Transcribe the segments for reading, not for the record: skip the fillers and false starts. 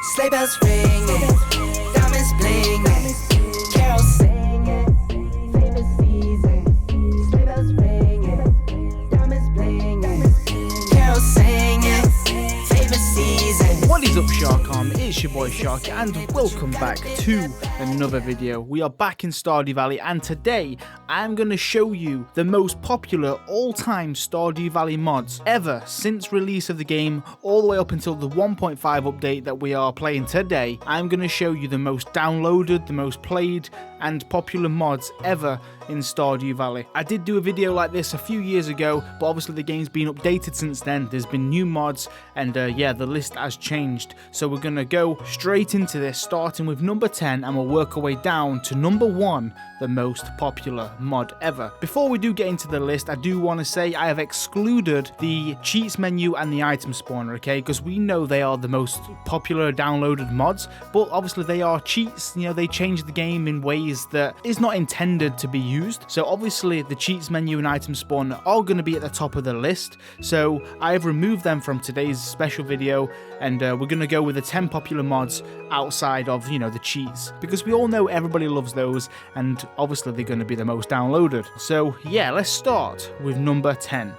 Sleigh bells ringing, diamonds blinging, carols singing, favorite season. Sleigh bells ringing, diamonds blinging, carols singing, favorite season. What is up, Sharkon? It's your boy Sharky and welcome back to another video. We are back in Stardew Valley and today I'm going to show you the most popular all-time Stardew Valley mods ever since release of the game all the way up until the 1.5 update that we are playing today. I'm going to show you the most downloaded, the most played and popular mods ever in Stardew Valley. I did do a video like this a few years ago, but obviously the game's been updated since then. There's been new mods and yeah, the list has changed. So we're going to go straight into this, starting with number 10 and we'll work our way down to number 1, the most popular mod ever. Before we do get into the list, I do want to say I have excluded the cheats menu and the item spawner, okay? Because we know they are the most popular downloaded mods, but obviously they are cheats. You know, they change the game in ways that is not intended to be used. So obviously the cheats menu and item spawner are going to be at the top of the list. So I have removed them from today's special video and we're going to go with the 10 popular mods outside of, you know, the cheats, because we all know everybody loves those and obviously they're going to be the most downloaded. So yeah, let's start with number 10.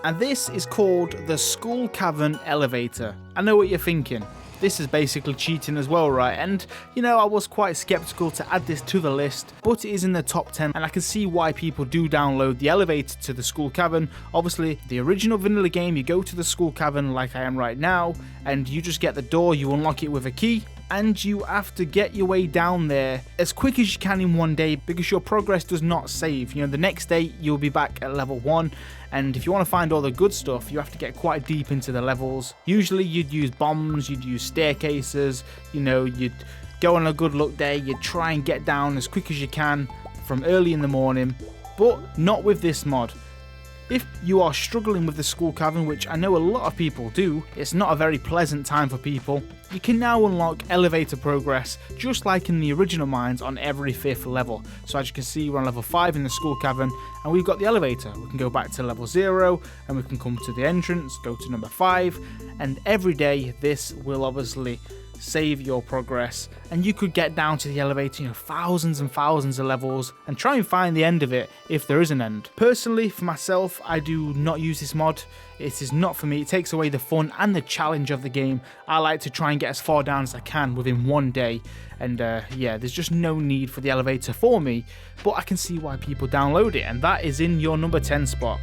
And this is called the School Cavern Elevator. I know what you're thinking. This is basically cheating as well, right? And, you know, I was quite skeptical to add this to the list, but it is in the top 10, and I can see why people do download the elevator to the School Cavern. Obviously, the original vanilla game, you go to the School Cavern like I am right now, and you just get the door, you unlock it with a key, and you have to get your way down there as quick as you can in one day because your progress does not save. You know, the next day you'll be back at level 1, and if you want to find all the good stuff, you have to get quite deep into the levels. Usually you'd use bombs, you'd use staircases, you know, you'd go on a good luck day, you'd try and get down as quick as you can from early in the morning, but not with this mod. If you are struggling with the School Cavern, which I know a lot of people do, it's not a very pleasant time for people, you can now unlock elevator progress just like in the original mines on every 5th level. So as you can see, we're on level 5 in the School Cavern and we've got the elevator. We can go back to level 0 and we can come to the entrance, go to number 5, and every day this will obviously save your progress and you could get down to the elevator, you know, thousands and thousands of levels and try and find the end of it if there is an end. Personally, for myself, I do not use this mod. It is not for me. It takes away the fun and the challenge of the game. I like to try and get as far down as I can within one day, and yeah, there's just no need for the elevator for me, but I can see why people download it, and that is in your number 10 spot.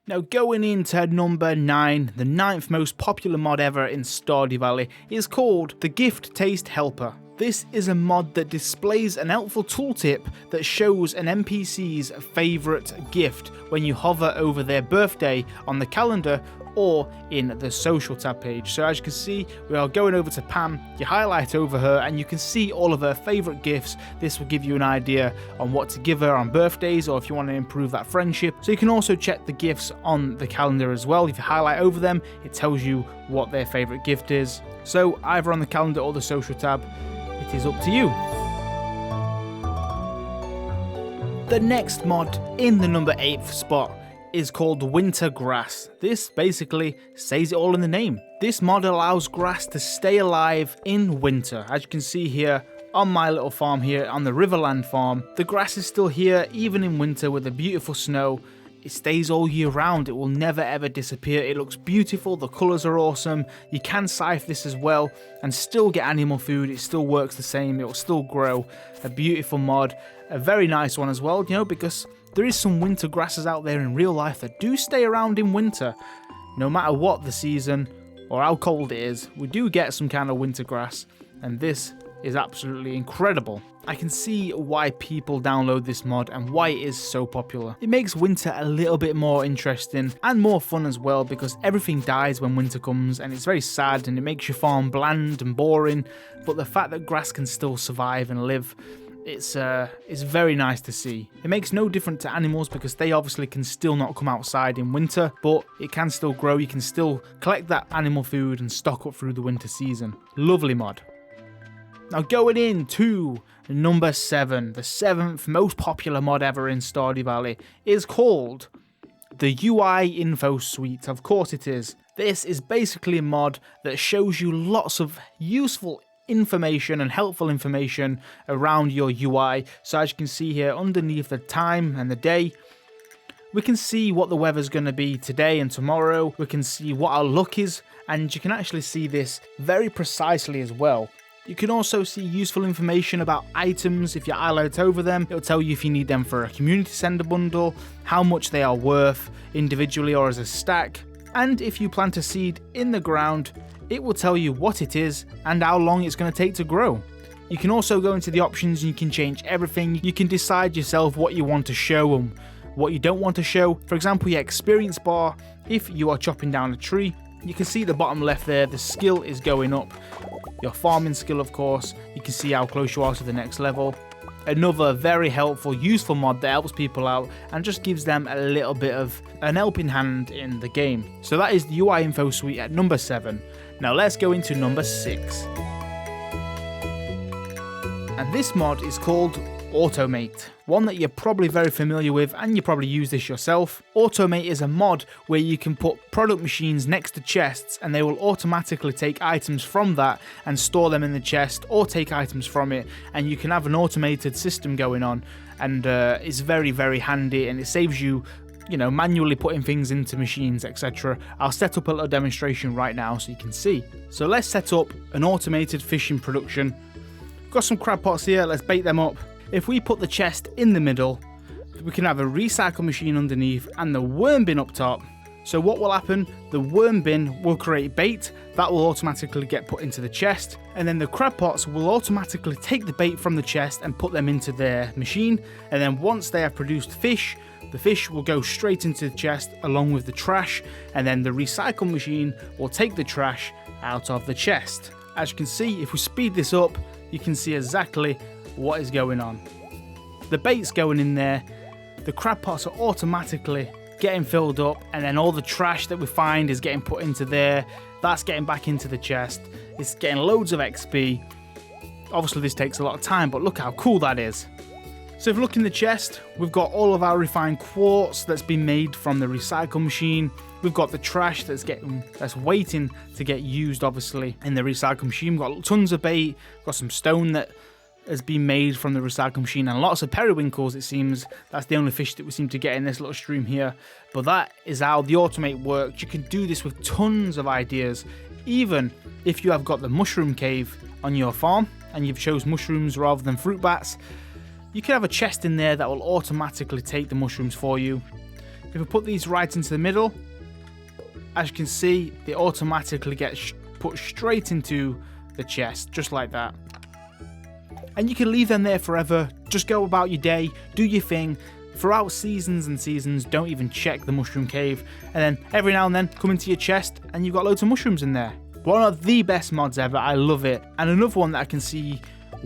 Now going into number 9, the 9th most popular mod ever in Stardew Valley is called the Gift Taste Helper. This is a mod that displays an helpful tooltip that shows an NPC's favourite gift when you hover over their birthday on the calendar or in the social tab page. So as you can see, we are going over to Pam, you highlight over her and you can see all of her favourite gifts. This will give you an idea on what to give her on birthdays or if you want to improve that friendship. So you can also check the gifts on the calendar as well. If you highlight over them, it tells you what their favourite gift is. So either on the calendar or the social tab, it is up to you. The next mod in the number 8th spot is called Winter Grass. This basically says it all in the name. This mod allows grass to stay alive in winter. As you can see here on my little farm here on the Riverland farm, the grass is still here even in winter with the beautiful snow. It stays all year round. It will never ever disappear. It looks beautiful. The colours are awesome. You can scythe this as well and still get animal food. It still works the same. It will still grow. A beautiful mod. A very nice one as well, you know, because there is some winter grasses out there in real life that do stay around in winter. No matter what the season or how cold it is, we do get some kind of winter grass, and this is absolutely incredible. I can see why people download this mod and why it is so popular. It makes winter a little bit more interesting and more fun as well, because everything dies when winter comes and it's very sad and it makes your farm bland and boring, but the fact that grass can still survive and live, it's very nice to see. It makes no difference to animals because they obviously can still not come outside in winter, but it can still grow. You can still collect that animal food and stock up through the winter season. Lovely mod. Now going into number 7, the 7th most popular mod ever in Stardew Valley is called the UI Info Suite. Of course it is. This is basically a mod that shows you lots of useful information and helpful information around your UI. So as you can see here underneath the time and the day, we can see what the weather's going to be today and tomorrow. We can see what our luck is, and you can actually see this very precisely as well. You can also see useful information about items. If you highlight over them, it'll tell you if you need them for a community sender bundle, how much they are worth individually or as a stack, and if you plant a seed in the ground, it will tell you what it is and how long it's going to take to grow. You can also go into the options and you can change everything. You can decide yourself what you want to show and what you don't want to show. For example, your experience bar, if you are chopping down a tree, you can see the bottom left there, the skill is going up. Your farming skill, of course, you can see how close you are to the next level. Another very helpful, useful mod that helps people out and just gives them a little bit of an helping hand in the game. So that is the UI Info Suite at number 7. Now let's go into number 6. And this mod is called Automate, one that you're probably very familiar with and you probably use this yourself. Automate is a mod where you can put product machines next to chests and they will automatically take items from that and store them in the chest, or take items from it, and you can have an automated system going on, and it's very, very handy, and it saves you manually putting things into machines, etc. I'll set up a little demonstration right now so you can see. So let's set up an automated fishing production. Got some crab pots here, let's bait them up. If we put the chest in the middle, we can have a recycle machine underneath and the worm bin up top. So what will happen? The worm bin will create bait that will automatically get put into the chest, and then the crab pots will automatically take the bait from the chest and put them into their machine, and then once they have produced fish, the fish will go straight into the chest along with the trash, and then the recycle machine will take the trash out of the chest. As you can see, if we speed this up, you can see exactly what is going on. The bait's going in there, the crab pots are automatically getting filled up, and then all the trash that we find is getting put into there. That's getting back into the chest. It's getting loads of XP. Obviously this takes a lot of time, but look how cool that is. So if you look in the chest, we've got all of our refined quartz that's been made from the recycle machine. We've got the trash that's waiting to get used, obviously, in the recycle machine. We've got tons of bait, got some stone that has been made from the recycle machine, and lots of periwinkles, it seems. That's the only fish that we seem to get in this little stream here. But that is how the Automate works. You can do this with tons of ideas. Even if you have got the mushroom cave on your farm and you've chose mushrooms rather than fruit bats, you can have a chest in there that will automatically take the mushrooms for you. If we put these right into the middle, as you can see, they automatically get put straight into the chest, just like that. And you can leave them there forever. Just go about your day, do your thing. Throughout seasons and seasons, don't even check the mushroom cave. And then every now and then, come into your chest and you've got loads of mushrooms in there. One of the best mods ever, I love it. And another one that I can see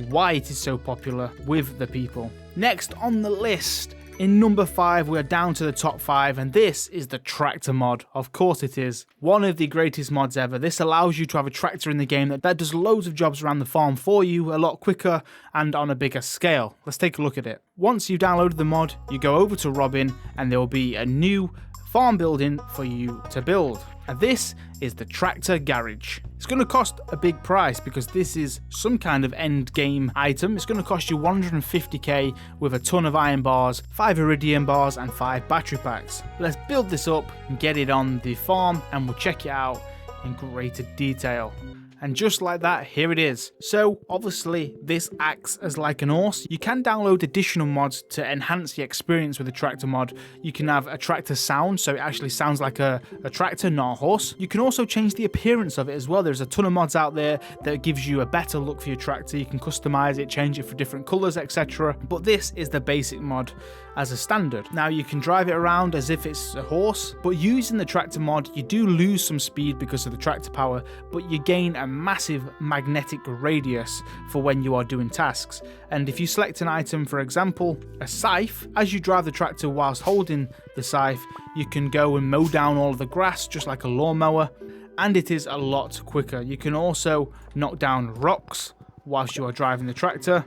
why it is so popular with the people. Next on the list, in number 5, we're down to the top 5, and this is the tractor mod. Of course it is. One of the greatest mods ever. This allows you to have a tractor in the game that does loads of jobs around the farm for you a lot quicker and on a bigger scale. Let's take a look at it. Once you've downloaded the mod, you go over to Robin and there will be a new farm building for you to build. And this is the tractor garage. It's going to cost a big price because this is some kind of end game item. It's going to cost you 150k with a ton of iron bars, 5 iridium bars and 5 battery packs. Let's build this up and get it on the farm and we'll check it out in greater detail. And just like that, here it is. So obviously this acts as like an horse. You can download additional mods to enhance the experience with the tractor mod. You can have a tractor sound, so it actually sounds like a tractor, not a horse. You can also change the appearance of it as well. There's a ton of mods out there that gives you a better look for your tractor. You can customize it, change it for different colors, etc. But this is the basic mod as a standard. Now you can drive it around as if it's a horse, but using the tractor mod, you do lose some speed because of the tractor power, but you gain a massive magnetic radius for when you are doing tasks. And if you select an item, for example, a scythe, as you drive the tractor whilst holding the scythe, you can go and mow down all of the grass just like a lawnmower, and it is a lot quicker. You can also knock down rocks whilst you are driving the tractor.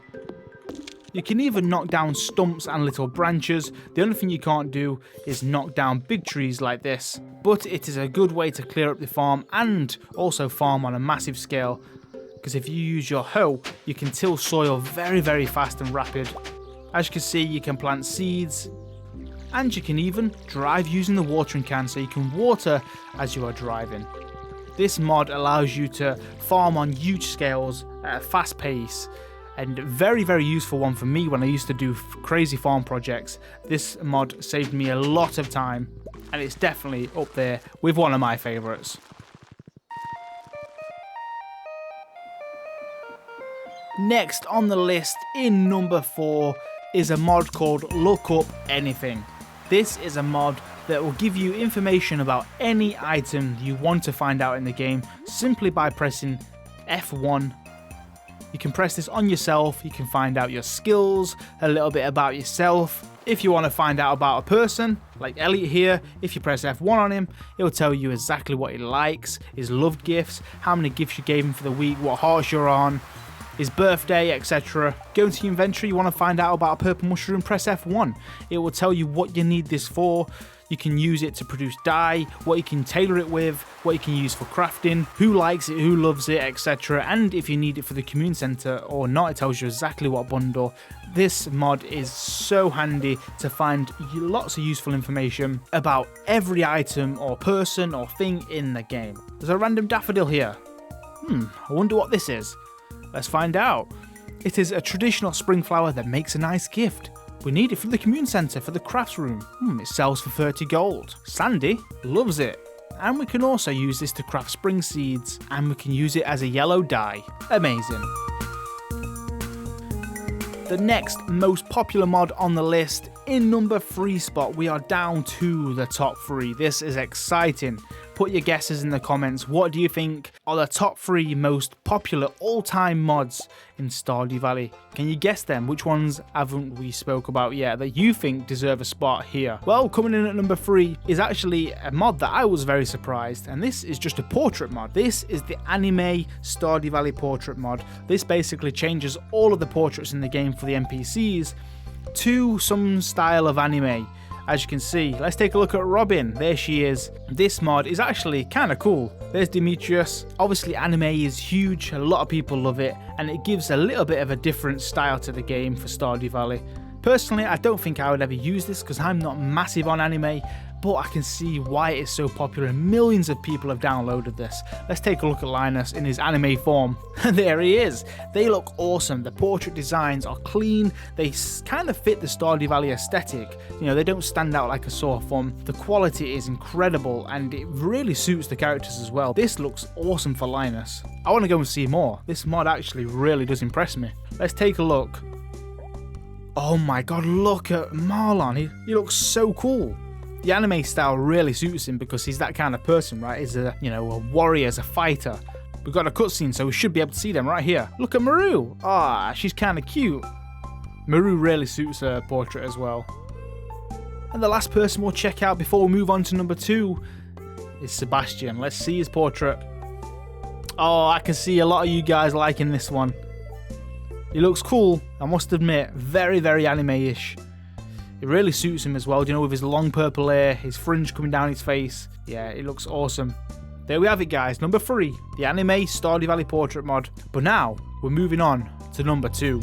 You can even knock down stumps and little branches. The only thing you can't do is knock down big trees like this, but it is a good way to clear up the farm and also farm on a massive scale, because if you use your hoe, you can till soil very, very fast and rapid. As you can see, you can plant seeds, and you can even drive using the watering can, so you can water as you are driving. This mod allows you to farm on huge scales at a fast pace, and very, very useful one for me when I used to do crazy farm projects. This mod saved me a lot of time, and it's definitely up there with one of my favourites. Next on the list, in number 4, is a mod called Look Up Anything. This is a mod that will give you information about any item you want to find out in the game simply by pressing F1. You can press this on yourself, you can find out your skills, a little bit about yourself. If you want to find out about a person, like Elliot here, if you press F1 on him, it will tell you exactly what he likes, his loved gifts, how many gifts you gave him for the week, what horse you're on, his birthday, etc. Go into your inventory, you want to find out about a purple mushroom, press F1. It will tell you what you need this for. You can use it to produce dye, what you can tailor it with, what you can use for crafting, who likes it, who loves it, etc. And if you need it for the community center or not, it tells you exactly what bundle. This mod is so handy to find lots of useful information about every item or person or thing in the game. There's a random daffodil here. I wonder what this is. Let's find out. It is a traditional spring flower that makes a nice gift. We need it for the community centre, for the crafts room. It sells for 30 gold. Sandy loves it. And we can also use this to craft spring seeds, and we can use it as a yellow dye. Amazing. The next most popular mod on the list, in number 3 spot, we are down to the top 3. This is exciting. Put your guesses in the comments. What do you think are the top 3 most popular all-time mods in Stardew Valley? Can you guess them? Which ones haven't we spoke about yet that you think deserve a spot here? Well, coming in at number 3 is actually a mod that I was very surprised, and this is just a portrait mod. This is the anime Stardew Valley portrait mod. This basically changes all of the portraits in the game for the NPCs to some style of anime. As you can see, let's take a look at Robin. There she is. This mod is actually kind of cool. There's Demetrius. Obviously anime is huge, a lot of people love it, and it gives a little bit of a different style to the game for Stardew Valley. Personally, I don't think I would ever use this because I'm not massive on anime, but I can see why it's so popular and millions of people have downloaded this. Let's take a look at Linus in his anime form. There he is. They look awesome. The portrait designs are clean. They kind of fit the Stardew Valley aesthetic. You know, they don't stand out like a sore thumb. The quality is incredible and it really suits the characters as well. This looks awesome for Linus. I want to go and see more. This mod actually really does impress me. Let's take a look. Oh my god, look at Marlon. He looks so cool. The anime style really suits him because he's that kind of person, right? He's a warrior, he's a fighter. We've got a cutscene, so we should be able to see them right here. Look at Maru. Ah, she's kind of cute. Maru really suits her portrait as well. And the last person we'll check out before we move on to number 2 is Sebastian. Let's see his portrait. Oh, I can see a lot of you guys liking this one. He looks cool, I must admit. Very, very anime-ish. It really suits him as well, you know, with his long purple hair, his fringe coming down his face. Yeah, it looks awesome. There we have it, guys. Number 3, the anime Stardew Valley portrait mod. But now, we're moving on to number 2.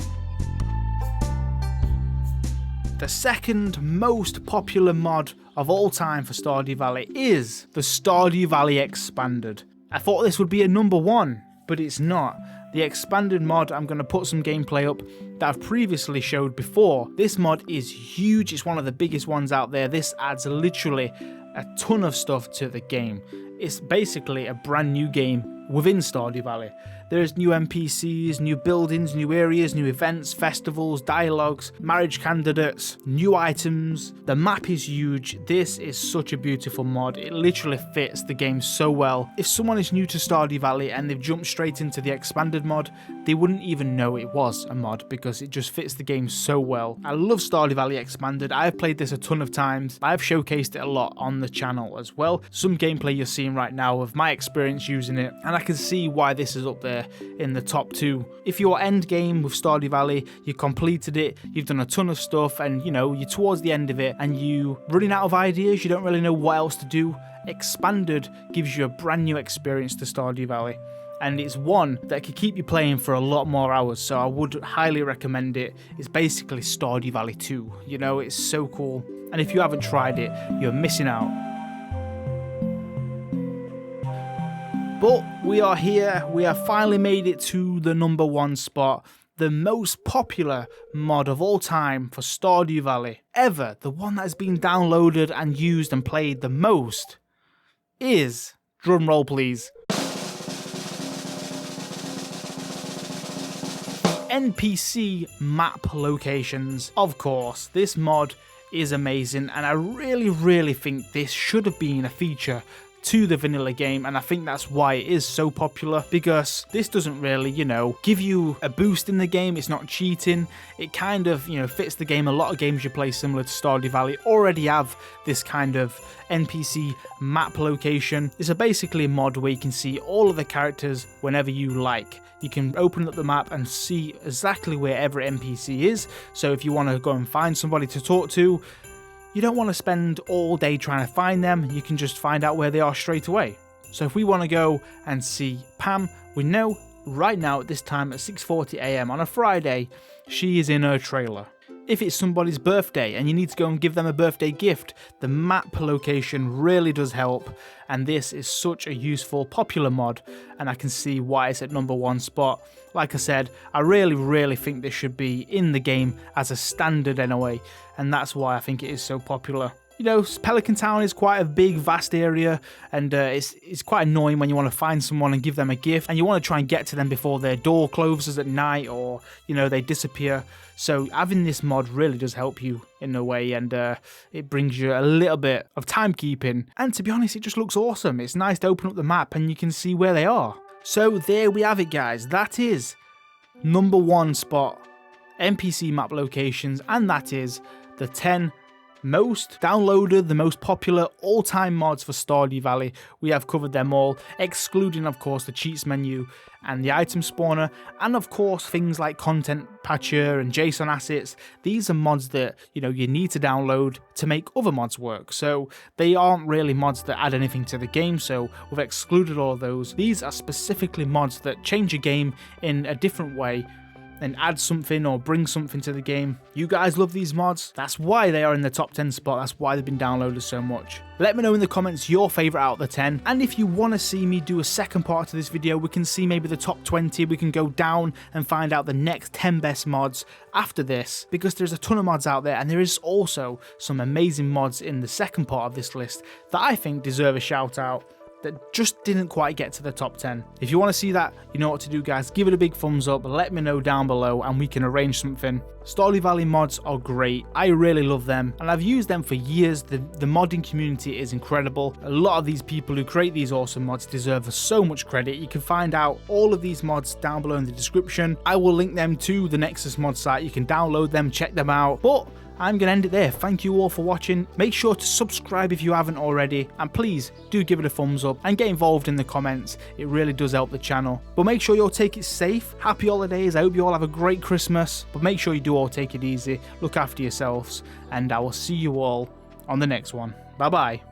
The second most popular mod of all time for Stardew Valley is the Stardew Valley Expanded. I thought this would be a number 1, but it's not. The expanded mod, I'm going to put some gameplay up that I've previously showed before. This mod is huge, it's one of the biggest ones out there. This adds literally a ton of stuff to the game. It's basically a brand new game within Stardew Valley. There's new NPCs, new buildings, new areas, new events, festivals, dialogues, marriage candidates, new items. The map is huge. This is such a beautiful mod. It literally fits the game so well. If someone is new to Stardew Valley and they've jumped straight into the expanded mod, they wouldn't even know it was a mod because it just fits the game so well. I love Stardew Valley Expanded. I've played this a ton of times. I've showcased it a lot on the channel as well. Some gameplay you're seeing right now of my experience using it, and I can see why this is up there in the top 2. If you're end game with Stardew Valley, you completed it, you've done a ton of stuff, and you know, you're towards the end of it and you running out of ideas, you don't really know what else to do, Expanded gives you a brand new experience to Stardew Valley. And it's one that could keep you playing for a lot more hours, so I would highly recommend it. It's basically Stardew Valley 2, you know, it's so cool. And if you haven't tried it, you're missing out. But we are here, we have finally made it to the number 1 spot. The most popular mod of all time for Stardew Valley ever, the one that has been downloaded and used and played the most, is, drumroll please, NPC map locations. Of course, this mod is amazing, and I really think this should have been a feature to the vanilla game, and I think that's why it is so popular, because this doesn't really, you know, give you a boost in the game. It's not cheating. It kind of, you know, fits the game. A lot of games you play similar to Stardew Valley already have this kind of NPC map location. It's basically a mod where you can see all of the characters whenever you like. You can open up the map and see exactly where every NPC is. So if you want to go and find somebody to talk to, you don't want to spend all day trying to find them, you can just find out where they are straight away. So if we want to go and see Pam, we know right now at this time at 6:40 AM on a Friday, she is in her trailer. If it's somebody's birthday and you need to go and give them a birthday gift, the map location really does help, and this is such a useful, popular mod, and I can see why it's at number 1 spot. Like I said, I really think this should be in the game as a standard anyway, and that's why I think it is so popular. You know, Pelican Town is quite a big, vast area, and it's quite annoying when you want to find someone and give them a gift, and you want to try and get to them before their door closes at night, or, you know, they disappear. So having this mod really does help you in a way, and it brings you a little bit of timekeeping. And to be honest, it just looks awesome. It's nice to open up the map and you can see where they are. So there we have it, guys. That is number 1 spot, NPC map locations, and that is the 10 most downloaded, the most popular all-time mods for Stardew Valley. We have covered them all, excluding of course the cheats menu and the item spawner, and of course things like content patcher and JSON assets. These are mods that, you know, you need to download to make other mods work, so they aren't really mods that add anything to the game, so we've excluded all of those. These are specifically mods that change a game in a different way and add something or bring something to the game. You guys love these mods, that's why they are in the top 10 spot, that's why they've been downloaded so much. Let me know in the comments your favourite out of the 10, and if you want to see me do a second part to this video, we can see maybe the top 20, we can go down and find out the next 10 best mods after this, because there's a ton of mods out there, and there is also some amazing mods in the second part of this list that I think deserve a shout out, that just didn't quite get to the top 10. If you want to see that, you know what to do, guys. Give it a big thumbs up, let me know down below and we can arrange something. Stardew Valley mods are great, I really love them, and I've used them for years. The modding community is incredible. A lot of these people who create these awesome mods deserve so much credit. You can find out all of these mods down below in the description. I will link them to the Nexus mod site, you can download them, check them out. But I'm going to end it there. Thank you all for watching. Make sure to subscribe if you haven't already, and please do give it a thumbs up and get involved in the comments. It really does help the channel. But make sure you all take it safe. Happy holidays. I hope you all have a great Christmas, but make sure you do all take it easy. Look after yourselves, and I will see you all on the next one. Bye bye.